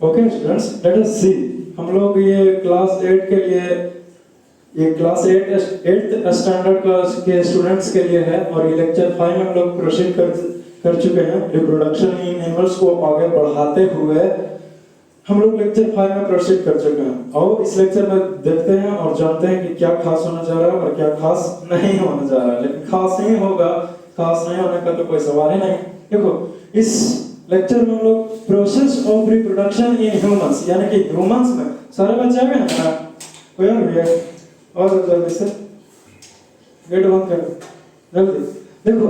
Okay students, let us सी। हम लोग ये क्लास 8 के लिए, ये क्लास 8th स्टैंडर्ड क्लास के स्टूडेंट्स के लिए है और ये लेक्चर 5 में हम लोग प्रोसीड कर चुके हैं। रिप्रोडक्शन इन एनिमल्स को आगे बढ़ाते हुए हम लोग लेक्चर 5 में प्रोसीड कर चुके हैं। और इस लेक्चर में देखते हैं और जानते हैं कि क्या खास होने जा रहा है और क्या खास नहीं होने जा रहा है। लेकिन खास नहीं होगा, खास नहीं होने का तो कोई सवाल ही नहीं। देखो, इस लेक्चर में हम लोग process of reproduction in humans, यानी कि ह्यूमंस में सारे बच्चे आ गए हैं ना? कोई और भी है? और जल्दी से गेट बंद कर जल्दी। देखो,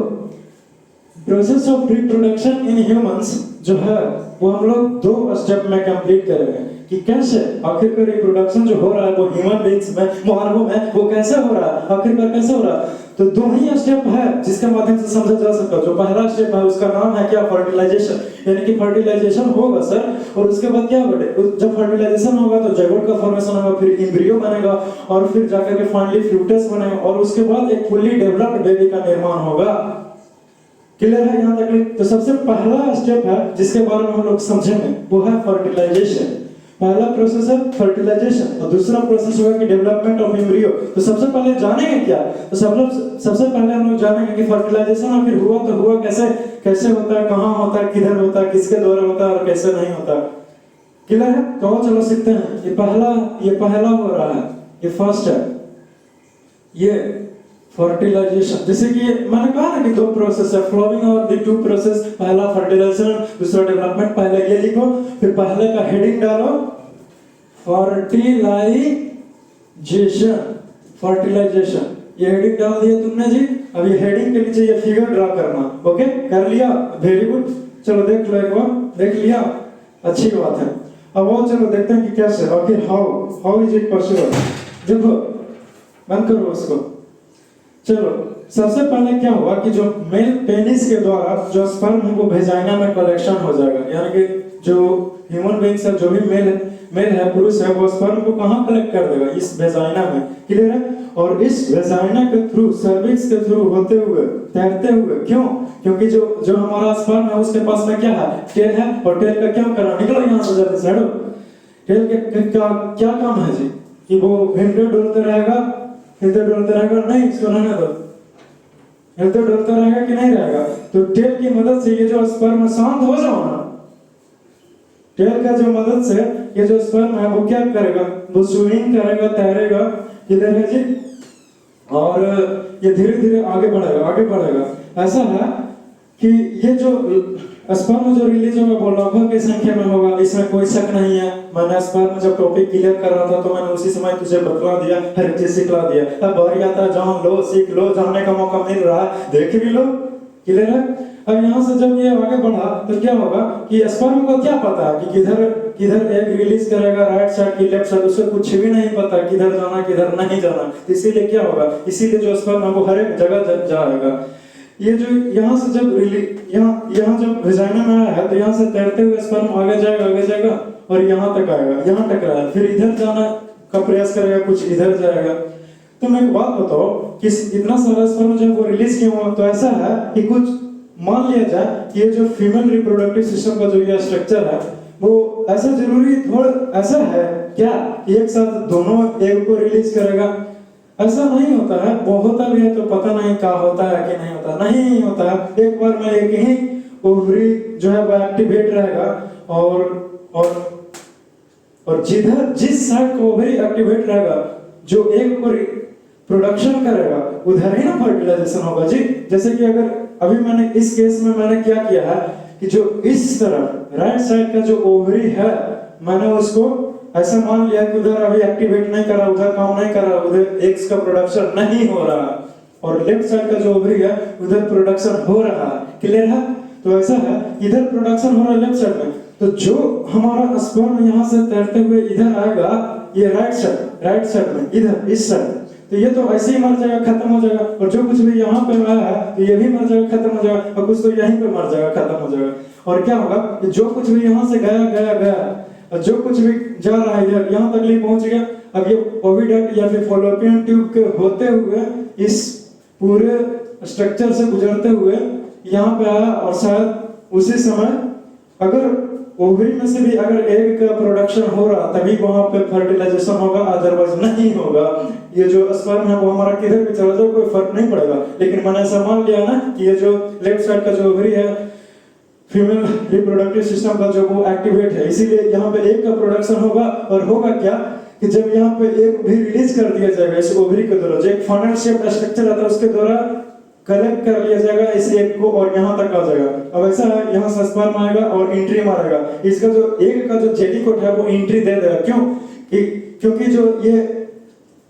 process of reproduction in humans जो है वो हम लोग 2 स्टेप में कंप्लीट करेंगे कि कैसे आखिरकार रिप्रोडक्शन जो हो रहा है वो ह्यूमन बीइंग्स में, मानवों में, वो कैसे हो रहा है, आखिरकार कैसे हो रहा है। तो 2 ही स्टेप है जिसके माध्यम से समझा जा सकता है। जो पहला स्टेप है उसका नाम है क्या? फर्टिलाइजेशन, यानी कि फर्टिलाइजेशन होगा सर, और उसके बाद क्या होगा? जब फर्टिलाइजेशन होगा तो जाइगोट का फॉर्मेशन होगा, फिर एम्ब्रियो बनेगा और फिर जाकर के फाइनली फ्यूटस बनेगा और उसके बाद एक फुल्ली डेवलप्ड बेबी का निर्माण होगा। क्लियर है यहाँ तक? तो सबसे पहला स्टेप है जिसके बारे में हम लोग समझेंगे वो है फर्टिलाइजेशन। पहला प्रोसेस है फर्टिलाइजेशन और दूसरा प्रोसेस होगा कि डेवलपमेंट ऑफ एम्ब्रियो। तो सबसे पहले जानेंगे क्या? तो सबसे पहले हम लोग जानेंगे कि फर्टिलाइजेशन आखिर हुआ तो हुआ कैसे, कैसे होता है, कहाँ होता है, किधर होता है, किसके द्वारा होता है और कैसे नहीं होता। क्लियर है? तो चलो सीखते हैं। ये पहला हो रहा है, ये फर्स्ट है, ये फर्टिलाइजेशन। जैसे कि मैंने कहा ना कि 2 प्रोसेस है, फ्लावरिंग और द 2 प्रोसेस। पहला फर्टिलाइजेशन, दूसरा डेवलपमेंट। पहले ये लिखो, फिर पहले का हेडिंग डालो फर्टिलाइजेशन, फर्टिलाइजेशन। ये हेडिंग डाल दिया तुमने जी। अब ये हेडिंग के नीचे ये फिगर ड्रा करना। ओके, कर लिया? Very good. चलो देख लो, एक बार देख लिया, अच्छी बात है। अब वो चलो देखते हैं कि कैसे, आखिर हाउ इज इट पॉसिबल। देखो, बंद करो उसको। चलो, सबसे पहले क्या हुआ कि जो मेल पेनिस के द्वारा जो स्पर्म है वो वेजाइना में कलेक्शन हो जाएगा, यानी कि जो ह्यूमन बीइंग्स है, जो भी मेल है, पुरुष है, वो स्पर्म को कहां कलेक्ट कर देगा? इस वेजाइना में। क्लियर है? और इस वेजाइना के थ्रू, सर्विक्स के थ्रू होते हुए, तैरते हुए, क्यों? क्योंकि जो हमारा स्पर्म है उसके पास में क्या है? टेल है। और टेल का क्या करना? निकलो यहां से जल्दी से, हटो। टेल के क्या काम है जी? कि वो हिलते डुलते रहेगा, हिलते डुलते रहेगा? नहीं, इसको रहने दो। हिलते डुलते रहेगा कि नहीं रहेगा? तो टेल की मदद से ये जो स्पर्म शांत हो जाओ ना, टेल का जो मदद से ये जो स्पर्म है वो क्या करेगा? वो स्विमिंग करेगा, तैरेगा। किधर है जी? और ये धीरे धीरे आगे बढ़ेगा। ऐसा है कि ये जो स्पर्म जो रिलीज होगा वो लगभग की संख्या में होगा, इसमें कोई शक नहीं है। मैंने स्पर्म जब टॉपिक क्लियर कर रहा था तो मैंने उसी समय तुझे बतला दिया, हर चीज सिखला दिया। अब बारी आता है, जान लो, सीख लो, जानने का मौका मिल रहा है, देख भी लो। क्लियर है? अब यहाँ से जब ये आगे बढ़ा तो क्या होगा कि स्पर्म को क्या पता है कि किधर एग रिलीज करेगा, राइट साइड की लेफ्ट साइड, उसको कुछ भी नहीं पता किधर जाना किधर नहीं जाना। इसीलिए क्या होगा, इसीलिए जो स्पर्म है वो हर एक जगह जाएगा। ये जो यहाँ से जब यहाँ जब वेजाइना में आया है तो यहाँ से तैरते हुए स्पर्म आगे जाएगा और यहाँ तक आएगा, यहाँ टकराया, फिर इधर जाना का प्रयास करेगा, कुछ इधर जाएगा। तो मैं एक बात बताओ कि इतना सारा स्पर्म जब वो रिलीज किया हुआ, तो ऐसा है कि कुछ मान लिया जाए कि ये जो फीमेल रिप्रोडक्टिव सिस्टम का जो ये स्ट्रक्चर है वो ऐसा जरूरी थोड़ा ऐसा है क्या एक साथ दोनों एग को रिलीज करेगा? ऐसा नहीं होता है। वो होता भी है तो पता नहीं क्या होता है कि नहीं होता, नहीं होता है। एक बार में एक ही ओवरी जो है वो एक्टिवेट रहेगा और जिस साइड को ओवरी एक्टिवेट रहेगा, जो एग को प्रोडक्शन करेगा, उधर ही ना फर्टिलाइजेशन होगा जी। जैसे कि अगर अभी मैंने इस केस में मैंने क्या किया है कि जो इस तरफ राइट साइड का जो ओवरी है, मैंने उसको ऐसा मान लिया कि उधर अभी एक्टिवेट नहीं कर रहा, उधर काम नहीं कर रहा, उधर एग्स का प्रोडक्शन नहीं हो रहा, और लेफ्ट साइड का जो ओवरी है उधर प्रोडक्शन हो रहा है। क्लियर है? तो ऐसा है, इधर प्रोडक्शन हो रहा है लेफ्ट साइड में, तो जो हमारा स्पर्म यहाँ से तैरते हुए इधर आएगा, ये राइट साइड में, इधर इस साइड, तो ये तो ऐसे ही मर जाएगा, खत्म हो जाएगा। और जो कुछ भी यहाँ पे आया है तो ये भी मर जाएगा, खत्म हो जाएगा, और कुछ तो यहीं पे मर जाएगा, खत्म हो जाएगा। और क्या होगा कि जो कुछ भी यहाँ से गया और जो कुछ भी जा रहा है यहाँ तक नहीं पहुंच गया। अब ये ओविडक्ट या फिर फॉलोपियन ट्यूब के होते हुए इस पूरे स्ट्रक्चर से गुजरते हुए यहाँ पे आया, और शायद उसी समय अगर ओवरी में से भी अगर एग का प्रोडक्शन हो रहा तभी वहां पे फर्टिलाइजेशन होगा, अदरवाइज नहीं होगा। ये जो स्पर्म है वो हमारा किधर भी चला जाए कोई फर्क नहीं पड़ेगा। लेकिन मैंने ऐसा मान लिया ना कि ये जो लेफ्ट साइड का जो ओवरी है फीमेल रिप्रोडक्टिव सिस्टम का जो वो एक्टिवेट है, इसीलिए यहाँ पे एग का प्रोडक्शन होगा। और होगा क्या कि जब यहाँ पे एग भी रिलीज कर दिया जाएगा इस ओवरी के द्वारा, जो एक फनल शेप स्ट्रक्चर आता है उसके द्वारा कलेक्ट कर लिया जाएगा इस एग को और यहाँ तक आ जाएगा। अब ऐसा है यहाँ से स्पर्म आएगा और एंट्री मारेगा, इसका जो एग का जो जेली कोट है वो एंट्री दे देगा। क्यों? क्योंकि जो ये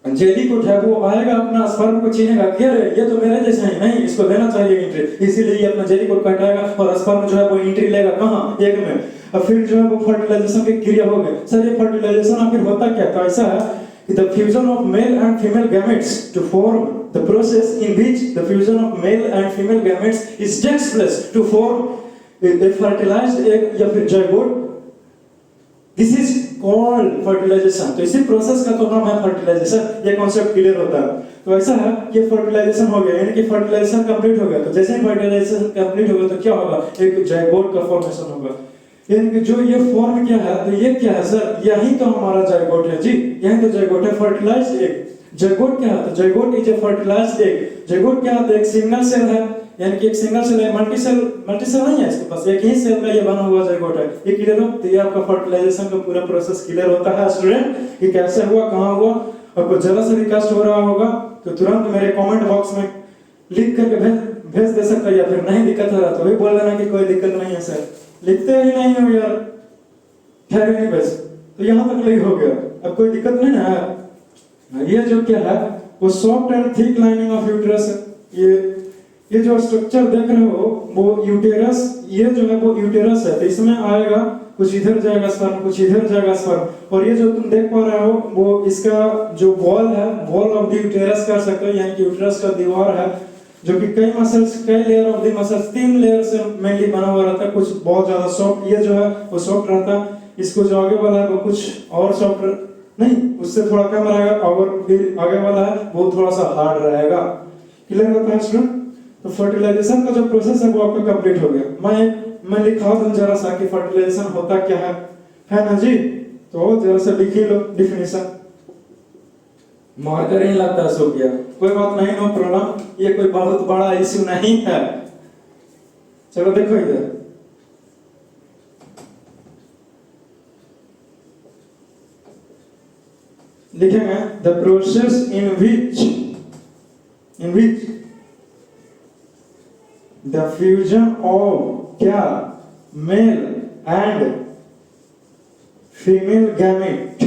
जेली कोट है वो आएगा अपना स्पर्म को छीनेगा कि अरे ये तो मेरे जैसा ही नहीं, इसको देना चाहिए एंट्री, इसीलिए ये अपना जेली कोट हटाएगा और स्पर्म जो है वो एंट्री लेगा कहाँ? एग में। और फिर जो है वो फर्टिलाइजेशन की क्रिया हो गई। सर ये फर्टिलाइजेशन आखिर होता क्या? तो ऐसा है कि the fusion of male and female gametes to form the process in which the fusion of male and female gametes is takes place to form a fertilized egg या फिर zygote, this is called fertilization। तो इसी process का तो नाम है fertilisation. ये concept clear होता है। तो ऐसा है कि फर्टिलाइजेशन हो गया, यानी कि फर्टिलाइजेशन कंप्लीट हो गया। तो जैसे ही फर्टिलाइजेशन कंप्लीट होगा तो क्या होगा? एक जाइगोट का फॉर्मेशन होगा। यानी कि जो ये फॉर्म क्या है, तो ये क्या है सर? यही तो हमारा जाइगोट है जी, यही तो जाइगोट है, फर्टिलाइज्ड एग। जाइगोट क्या है? तो zygote is a fertilised egg. Zygote क्या है? तो एक सिंगल सेल है, यानी कि एक सिंगल सेल है, मल्टी सेल नहीं है इसके पास, एक ही सेल का ये बना हुआ जाइगोट है। ये क्लियर हो? तो ये आपका फर्टिलाइजेशन का पूरा प्रोसेस क्लियर होता है स्टूडेंट, कि कैसे हुआ, कहां हुआ। और कुछ जरा सा रिकास्ट हो रहा होगा तो तुरंत मेरे कमेंट बॉक्स में लिख करके भेज दे सकता है, या फिर नहीं दिक्कत हो रहा तो भी बोल देना कि कोई दिक्कत नहीं है सर, लिखते ही नहीं हो यार, खैर नहीं बस। तो यहाँ तक नहीं हो गया, अब कोई दिक्कत नहीं ना। ये जो क्या है वो soft and thick lining of uterus है। ये जो स्ट्रक्चर देख रहे हो वो यूटेरस, ये जो है वो यूटेरस है। तो इसमें आएगा कुछ इधर जाएगा स्पर्म, कुछ इधर जाएगा स्पर्म। और ये जो तुम देख पा रहे हो वो इसका जो वॉल है, वॉल ऑफ द यूटेरस कर सकते हो, यानी कि यूटेरस का दीवार है जो कि कई मसल्स, कई layer of the muscles, 3 layer से मेनली बना हुआ रहता है। कुछ बहुत ज्यादा सॉफ्ट, ये जो है वो सॉफ्ट रहता है। इसको जो आगे वाला है वो कुछ और सॉफ्ट नहीं, उससे थोड़ा कम रहेगा। और फिर आगे वाला है वो थोड़ा सा हार्ड रहेगा। क्लियर होता है स्टूडेंट? तो फर्टिलाइजेशन का जो प्रोसेस है वो आपका कंप्लीट हो गया। मैं लिखा दूं जरा सा कि फर्टिलाइजेशन होता क्या है ना जी? तो जरा सा लिख ही लो डिफिनेशन। मार्कर ही लगता सो गया, कोई बात नहीं, नो प्रॉब्लम, ये कोई बहुत बड़ा इश्यू नहीं है। चलो देखो इधर, लिखेंगे the process in which the fusion of क्या male and female gamete,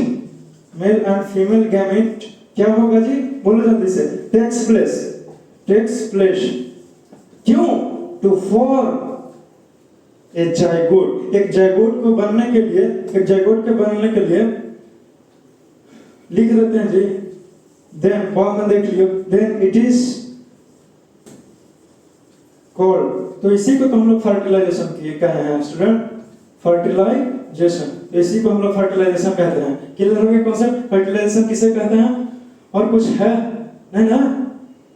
male and female gamete क्या होगा जी? बोलो जल्दी से। टेक्स प्लेस क्यों? To form a zygote. एक जाइगोट को बनने के लिए, एक जाइगोट के बनने के लिए लिख देते हैं जी, देन बाद में देख लियो, देन इट इज कॉल्ड। तो इसी को तो हम लोग फर्टिलाइजेशन किए कहे हैं स्टूडेंट, फर्टिलाइजेशन। तो इसी को हम लोग फर्टिलाइजेशन कहते हैं। क्लियर हो गया कॉन्सेप्ट? फर्टिलाइजेशन किसे कहते हैं? और कुछ है नहीं ना?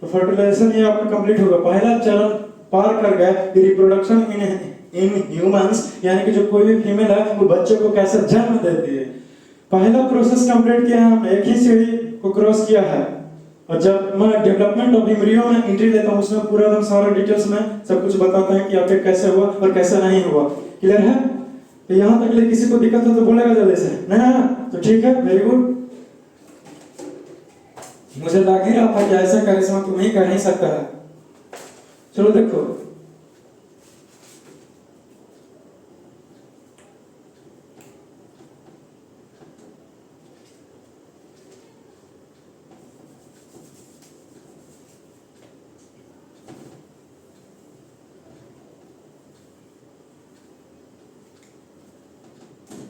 तो फर्टिलाइजेशन ये आपका कंप्लीट होगा। पहला चरण पार कर गए, रिप्रोडक्शन इन ह्यूमंस, यानी कि जो कोई भी फीमेल है वो बच्चे को कैसे जन्म देती है। पहला प्रोसेस कंप्लीट किया है हमने, एक ही सीढ़ी को क्रॉस किया है। और जब मैं डेवलपमेंट ऑफ एम्ब्रियो में एंट्री लेता हूँ उसमें पूरा एकदम सारा डिटेल्स में सब कुछ बताते हैं कि आखिर कैसे हुआ और कैसे नहीं हुआ। क्लियर है? तो यहाँ तक ले किसी को दिक्कत हो तो बोलेगा जल्दी से, नहीं? तो ठीक है, वेरी गुड। मुझे लग ही रहा था कि ऐसा करिश्मा तुम ही कर नहीं सकता है। चलो देखो,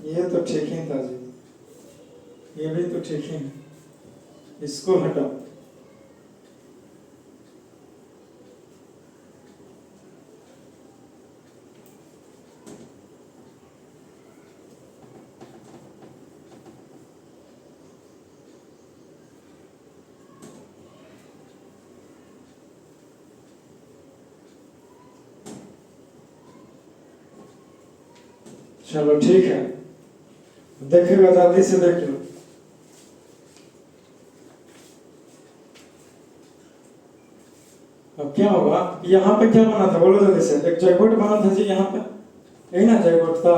ये तो ठीक ही था जी, ये भी तो ठीक ही है, इसको हटाओ। चलो ठीक है, देखिएगा जल्दी से देख लो। अब क्या होगा, यहाँ पे क्या बना था बोलो जल्दी से। एक जयगोट बना था जी यहाँ पे, यही ना जयगोट था,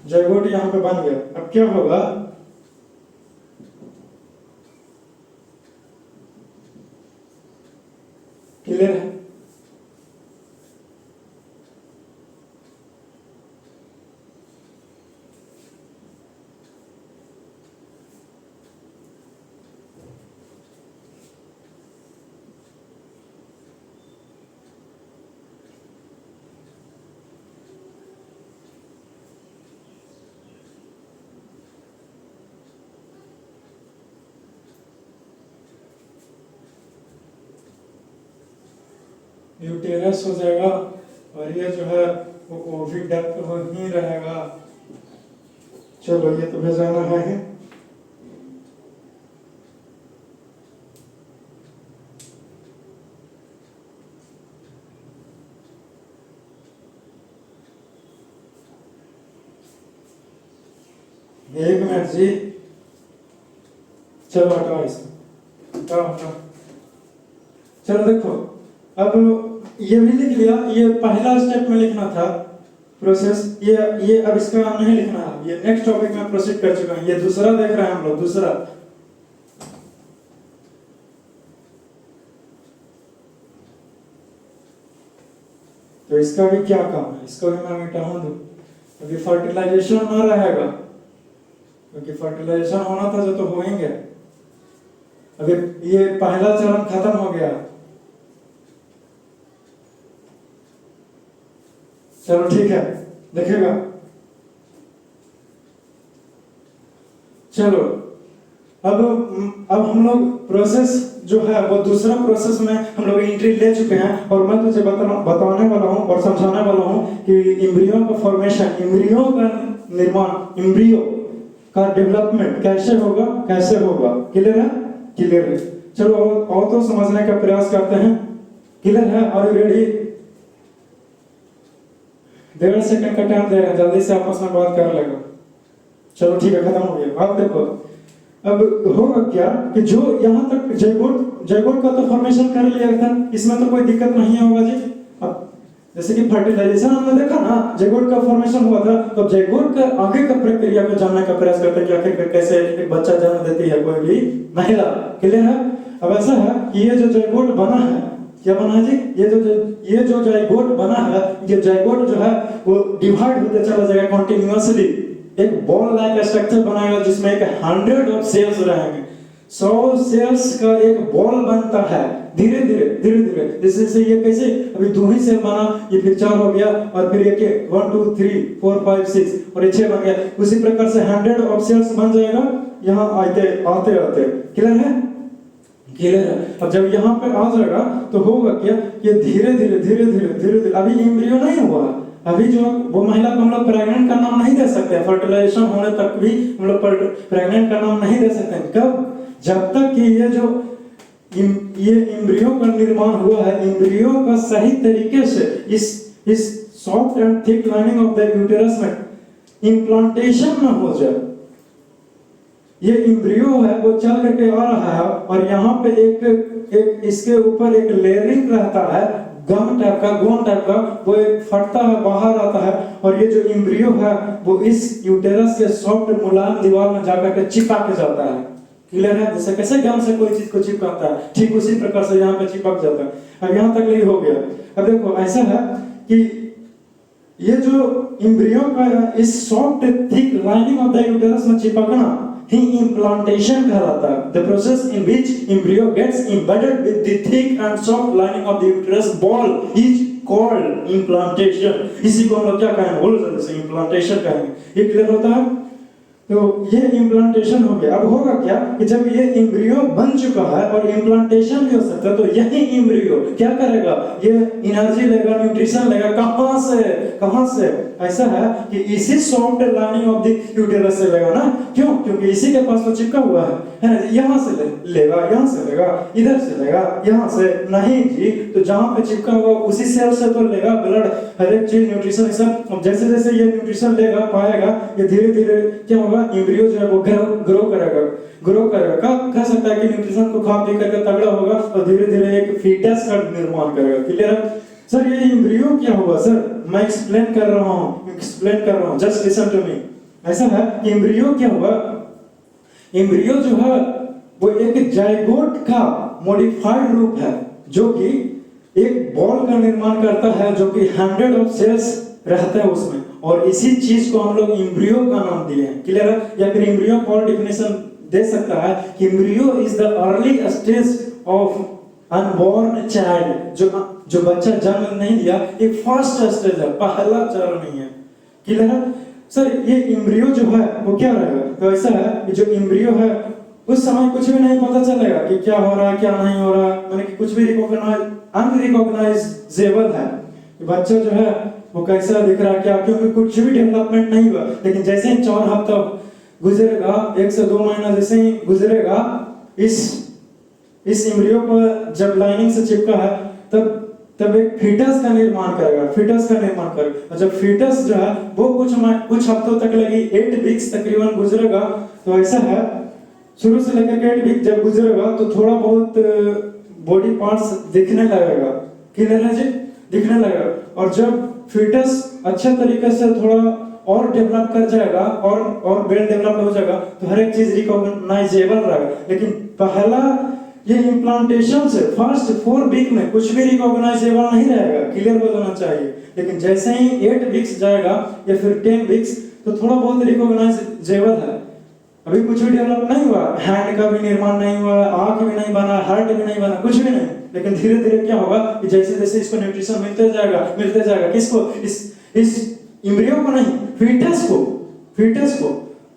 जयगोट यहाँ पे बन गया। अब क्या होगा, क्लियर है? यूटेरस हो जाएगा और ये जो है वो ओविडक्ट हो ही रहेगा। चलो ये तो भेजाना है। एक मिनट जी, चलो हटाओ इसको, हटाओ। चलो देखो, अब ये भी लिख लिया, ये पहला स्टेप में लिखना था प्रोसेस, ये अब इसका नहीं लिखना है, ये नेक्स्ट टॉपिक में प्रोसीड कर चुका हूं। ये दूसरा देख रहे हैं हम लोग, दूसरा। तो इसका भी क्या काम है, इसको भी मैं मिटा दूं। अभी फर्टिलाइजेशन ना रहेगा, क्योंकि फर्टिलाइजेशन होना था जो तो हो ही गया। अभी ये पहला चरण खत्म हो गया। चलो ठीक है, देखेगा। चलो अब हम लोग प्रोसेस जो है वो दूसरा प्रोसेस में हम लोग एंट्री ले चुके हैं, और मैं तुझे बताने वाला हूं और समझाने वाला हूं कि इम्ब्रियो का फॉर्मेशन, इम्ब्रियो का निर्माण, इम्ब्रियो का डेवलपमेंट कैसे होगा, कैसे होगा। क्लियर है? क्लियर है। चलो और तो समझने का प्रयास करते हैं। क्लियर है? और रेडी? 1.5 सेकंड का टाइम दे रहे हैं, जल्दी से आपस में बात कर लेगा। चलो ठीक है, खत्म हो गया। अब देखो, अब होगा क्या कि जो यहाँ तक जयगोट का तो फॉर्मेशन कर लिया था, इसमें तो कोई दिक्कत नहीं होगा जी। अब जैसे कि फर्टिलाइजेशन हमने देखा ना, जयगोट का फॉर्मेशन हुआ था, तो जयगोट का आगे का प्रक्रिया को जानने का प्रयास करते हैं कि आखिर कैसे एक बच्चा जन्म देती है कोई भी महिला। क्लियर है? अब ऐसा है कि ये जो जयगोट बना है, क्या बना है जी, ये जो जाइगोट बना है, ये जाइगोट जो है वो डिवाइड होते चला जाएगा कंटिन्यूअसली, एक बॉल लाइक स्ट्रक्चर बनाएगा जिसमें एक 100 ऑफ सेल्स रहेंगे। 100 सेल्स का एक बॉल बनता है धीरे धीरे। जैसे ये कैसे, अभी 2 ही सेल बना, ये फिर 4 हो गया, और फिर ये 1 2 3 4 5 6 और ये 6 बन गया। उसी प्रकार से 100 ऑफ सेल्स बन जाएगा यहाँ आते आते। क्लियर है? क्लियर है? अब जब यहाँ पे आ जाएगा तो होगा क्या, ये धीरे धीरे अभी एम्ब्रियो नहीं हुआ, अभी जो वो महिला को हम लोग प्रेग्नेंट का नाम नहीं दे सकते, फर्टिलाइजेशन होने तक भी हम लोग प्रेग्नेंट का नाम नहीं दे सकते। कब? जब तक कि ये एम्ब्रियो का निर्माण हुआ है, एम्ब्रियो का सही तरीके से इस soft and thick lining of the uterus में इम्प्लांटेशन न हो जाए। ये एम्ब्रियो है वो चल करके आ रहा है, और यहाँ पे एक इसके ऊपर एक लेयरिंग रहता है, गम टाइप का, गोंद टाइप का, वो एक फटता है, बाहर आता है, और ये जो एम्ब्रियो है वो इस यूटेरस के सॉफ्ट मुलायम दीवार में जाकर के चिपक के जाता है। क्लियर है? जैसे कैसे गम से कोई चीज को चिपकाता है, ठीक उसी प्रकार से यहाँ पे चिपक जाता है। अब यहाँ तक नहीं हो गया। अब देखो ऐसा है कि ये जो एम्ब्रियो का इस soft thick lining of the uterus में चिपकना ही इम्प्लांटेशन कहलाता है। The process in which embryo gets embedded with the thick and soft lining of the uterus wall is called implantation। इसी को हम लोग क्या कहेंगे, बोलो जल्दी से, इम्प्लांटेशन कहेंगे। ये क्लियर होता है? तो ये इम्प्लांटेशन हो गया। अब होगा क्या कि जब ये एम्ब्रियो बन चुका है और इम्प्लांटेशन भी हो सकता है, तो यही एम्ब्रियो क्या करेगा, ये एनर्जी लेगा, न्यूट्रिशन लेगा, कहां से ऐसा है कि इसी soft lining of the uterus से लेगा ना, क्यों? क्योंकि इसी के पास तो चिपका हुआ है ना, यहाँ से लेगा, यहाँ से लेगा, इधर से लेगा, यहाँ से नहीं जी, तो जहाँ पे चिपका हुआ उसी सेल से तो लेगा ब्लड, हर एक चीज न्यूट्रिशन सब। जैसे जैसे ये न्यूट्रिशन लेगा पाएगा, ये धीरे धीरे क्या होगा, एम्ब्रियो जो है वो ग्रो करेगा। कह सकता है कि न्यूट्रिशन को खा पी करके तगड़ा होगा और धीरे धीरे एक फीटस का निर्माण करेगा। क्लियर है सर? ये एम्ब्रियो क्या होगा सर? मैं एक्सप्लेन कर रहा हूँ, जस्ट लिसन टू मी। ऐसा है कि एम्ब्रियो क्या होगा, एम्ब्रियो जो है वो एक जाइगोट का मॉडिफाइड रूप है, जो कि एक बॉल का निर्माण करता है, जो कि 100 ऑफ सेल्स रहता है उसमें, और इसी चीज को हम लोग एम्ब्रियो का नाम दिए हैं। क्लियर है? या फिर एम्ब्रियो को और डिफिनेशन दे सकता है कि embryo is the early stage of unborn child. जो बच्चा जन्म नहीं दिया, एक फर्स्ट स्टेज है, पहला चरण नहीं है। क्लियर है सर? ये एम्ब्रियो जो है वो क्या रहेगा, तो ऐसा है कि जो एम्ब्रियो है उस समय कुछ भी नहीं पता चलेगा कि क्या हो रहा है क्या नहीं हो रहा, माने कि कुछ भी अनरिकॉग्नाइजेबल है। बच्चा जो है वो कैसा दिख रहा है क्या, क्योंकि कुछ भी डेवलपमेंट नहीं हुआ। लेकिन जैसे ही 4 हफ्ता गुजरेगा, 1 से 2 महीना जैसे ही गुजरेगा, इस एम्ब्रियो पर जब लाइनिंग से चिपका है, तब एक फीटस का निर्माण करेगा। और जब फीटस जो है वो कुछ हफ्तों तक लगी, 8 वीक्स तकरीबन गुजरेगा। तो ऐसा है, शुरू से लेकर 8 वीक जब गुजरेगा तो थोड़ा बहुत बॉडी पार्ट्स दिखने लगेगा। क्लियर है जी? दिखने लगेगा। और जब फीटस अच्छे तरीके से थोड़ा और डेवलप कर जाएगा और वेल डेवलप हो जाएगा, तो हर एक चीज रिकॉग्नाइजेबल रहेगा। लेकिन पहला ये इम्प्लांटेशन से फर्स्ट 4 वीक में कुछ भी रिकॉग्नाइजेबल नहीं रहेगा, क्लियर हो जाना चाहिए। लेकिन जैसे ही 8 वीक्स जाएगा या फिर 10 वीक्स, तो थोड़ा बहुत रिकॉग्नाइजेबल है। अभी कुछ भी डेवलप नहीं हुआ, हैंड का भी निर्माण नहीं हुआ, आंख भी नहीं बना, हार्ट भी नहीं बना, कुछ भी नहीं। लेकिन धीरे धीरे क्या होगा कि जैसे जैसे इसको न्यूट्रिशन मिलते जाएगा, किसको? इस एम्ब्रियो को नहीं, फीटस को।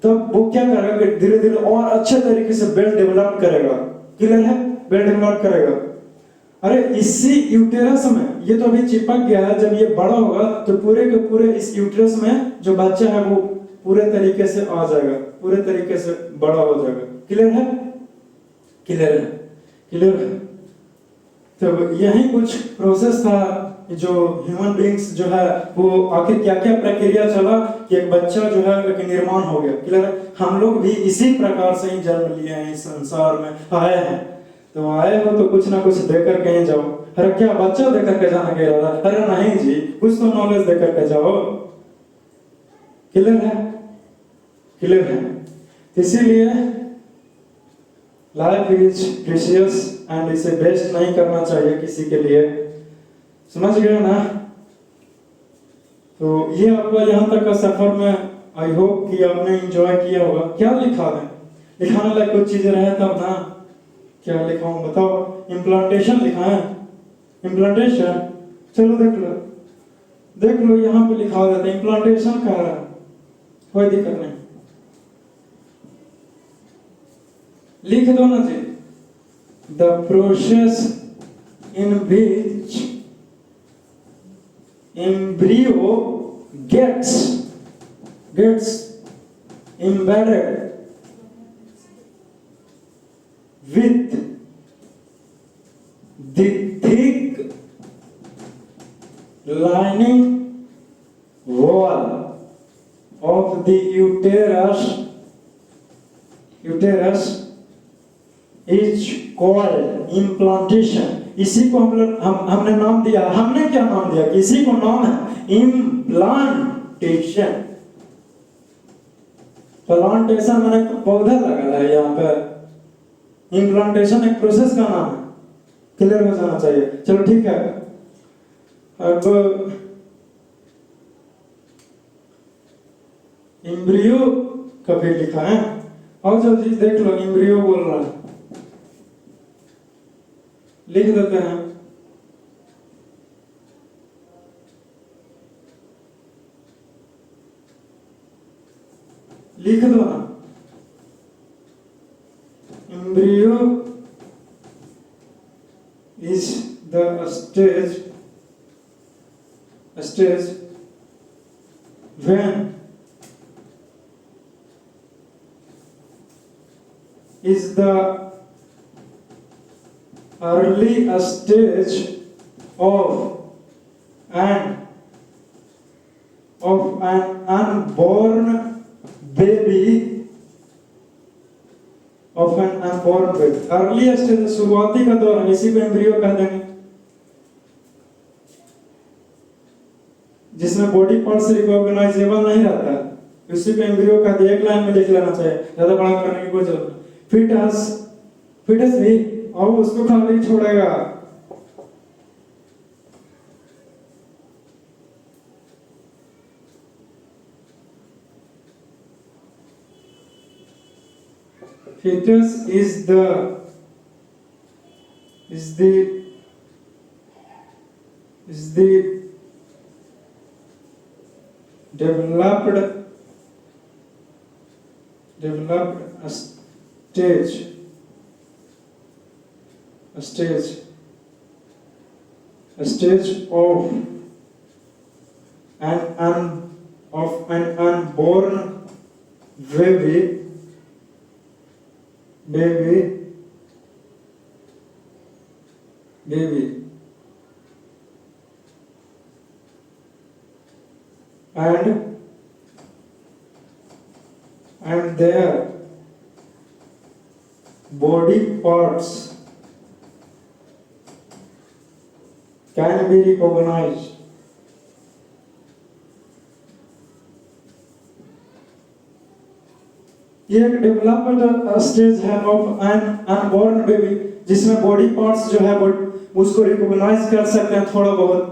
तब वो क्या करेगा कि धीरे धीरे और अच्छे तरीके से वेल डेवलप करेगा। क्लियर है? वेल डेवलप करेगा। अरे इसी यूटेरस में, ये तो अभी चिपक गया है, जब ये बड़ा होगा तो पूरे के पूरे इस यूटेरस में जो बच्चा है वो पूरे तरीके से आ जाएगा, पूरे तरीके से बड़ा हो जाएगा। क्लियर है? क्लियर है। तो यही कुछ प्रोसेस था जो ह्यूमन बीइंग्स जो है वो आखिर क्या क्या प्रक्रिया चला कि एक बच्चा जो है एक निर्माण हो गया। क्लियर है? हम लोग भी इसी प्रकार से ही जन्म लिए हैं, इस संसार में आए हैं। तो आए हो तो कुछ ना कुछ देकर कहीं जाओ। अरे क्या बच्चा देकर के जाना कह रहा था? अरे नहीं जी, कुछ तो नॉलेज देकर के जाओ। क्लियर है। इसीलिए लाइफ इज प्रीशियस एंड इसे वेस्ट नहीं करना चाहिए किसी के लिए। समझ गए ना? तो ये आपका यहाँ तक का सफर में आई होप कि आपने एंजॉय किया होगा। क्या लिखा है? लिखाने लायक कुछ चीजें रहे तब ना। क्या लिखा हूँ बताओ? इम्प्लांटेशन लिखा है। इम्प्लांटेशन, चलो देख लो यहाँ पे लिखा देता है इम्प्लांटेशन कह रहा है, कोई दिक्कत नहीं, लिख दो ना जी। The process in which embryo gets embedded with the thick lining wall of the uterus is called implantation। इसी को हमने नाम दिया, हमने क्या नाम दिया कि इसी को नाम है इम्प्लांटेशन। प्लांटेशन मैंने पौधा लगा है यहाँ पे, इम्प्लांटेशन एक प्रोसेस का नाम है। क्लियर हो जाना चाहिए। चलो ठीक है। अब एम्ब्रियो कभी लिखा है, और जो चीज देख लो, एम्ब्रियो बोल रहा है, लिख देते हैं। लिख दो ना, embryo is the stage when is the early stage of an unborn baby early stage शुरुआती का दौर, इसी को एम्ब्रियो कह देंगे, जिसमें बॉडी पार्ट्स रिकॉग्नाइजेबल नहीं रहता है, इसी को एम्ब्रियो कह दे। एक लाइन में लिख लेना चाहिए, ज्यादा बड़ा करने की कोई जरूरत नहीं। फीटस भी और उसको खाली छोड़ेगा। Fetus is the developed stage of an unborn baby and their body parts can be recognized. ये एक डेवलपमेंट स्टेज है ऑफ एन अनबॉर्न बेबी, जिसमें बॉडी पार्ट्स जो है उसको रिकॉग्नाइज कर सकते हैं थोड़ा बहुत,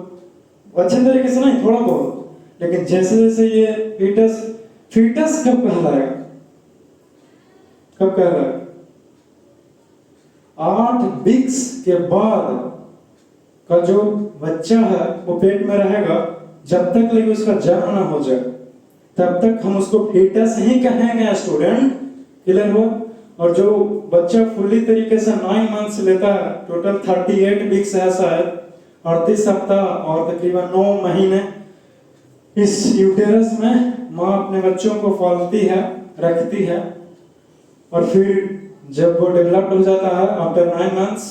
अच्छे तरीके से नहीं, थोड़ा बहुत। लेकिन जैसे जैसे ये फीटस कब कहलाएगा? 8 वीक्स के बाद का जो बच्चा है वो पेट में रहेगा, जब तक लेकिन उसका जन्म ना हो जाए तब तक हम उसको फीटस ही कहेंगे स्टूडेंट। क्लियर हो? और जो बच्चा फुल्ली तरीके से 9 मंथ्स लेता है, टोटल 38 वीक्स है शायद, 38 सप्ताह और तकरीबन 9 महीने इस यूटेरस में माँ अपने बच्चों को पालती है, रखती है। और फिर जब वो डेवलप्ड हो जाता है आफ्टर 9 मंथ्स,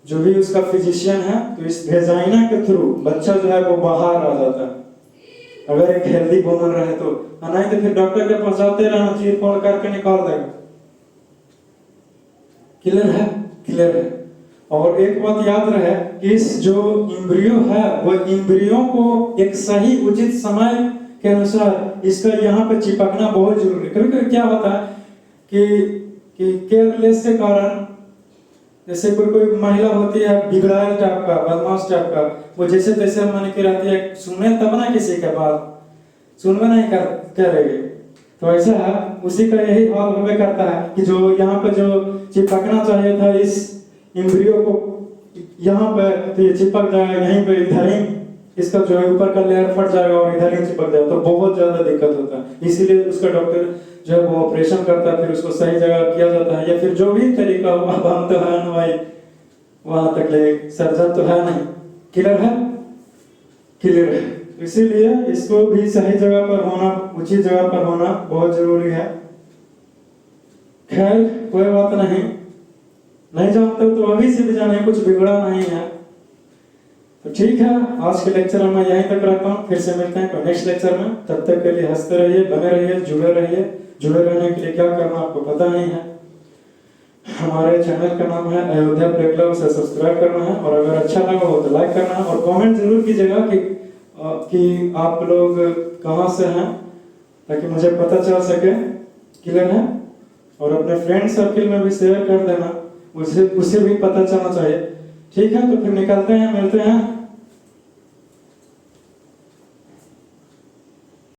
जो भी उसका फिजिशियन है, तो इस वेजाइना के थ्रू बच्चा जो है वो बाहर आ जाता है, अगर एक हेल्दी वुमन रहे तो। नहीं तो फिर डॉक्टर के पास जाते रहना, चीर फोड़ करके निकाल देगा। क्लियर है? क्लियर है। और एक बात याद रहे कि इस जो एम्ब्रियो है वो एम्ब्रियो को एक सही उचित समय के अनुसार इसका यहाँ पे चिपकना बहुत जरूरी है। कभी कभी क्या होता है कि केयरलेस के कारण, जैसे कोई महिला होती है बिगड़ायल टाइप का, बदमाश टाइप का, वो जैसे तैसे मन की रहती है, सुने तब ना किसी के बात, सुनवे नहीं करेगी। तो ऐसा है, उसी का यही हाल होवे करता है कि जो यहाँ पे जो चिपकना चाहिए था इस एम्ब्रियो को यहाँ पे, तो ये चिपक जाएगा यहीं पे, इधर ही इसका जो है ऊपर का लेयर फट जाएगा और इधर ही चिपक जाएगा, तो बहुत ज्यादा दिक्कत होता है। इसीलिए उसका डॉक्टर जो है वो ऑपरेशन करता है, फिर उसको सही जगह किया जाता है, या फिर जो भी तरीका हो। अब हम तो है ना भाई, वहां तक ले सर्जन तो है नहीं। क्लियर है? क्लियर है। इसीलिए इसको भी सही जगह पर होना, उचित जगह पर होना बहुत जरूरी है। खैर कोई बात नहीं, नहीं जानते तो अभी से भी जाने, कुछ बिगड़ा नहीं है। तो ठीक है, आज के लेक्चर में यहीं तक रखता हूँ, फिर से मिलते हैं नेक्स्ट लेक्चर में। तब तक के लिए हंसते रहिए, बने रहिए, जुड़े रहिए। जुड़े रहने के लिए क्या करना आपको पता नहीं है। हमारे चैनल का नाम है अयोध्या प्ले क्लब, उसे सब्सक्राइब करना है, और अगर अच्छा लगा हो तो लाइक करना है, और कमेंट जरूर कीजिएगा कि आप लोग कहाँ से हैं, ताकि मुझे पता चल सके। क्लियर है? और अपने फ्रेंड सर्किल में भी शेयर कर देना, उसे भी पता चलना चाहिए। ठीक है, तो फिर निकलते हैं, मिलते हैं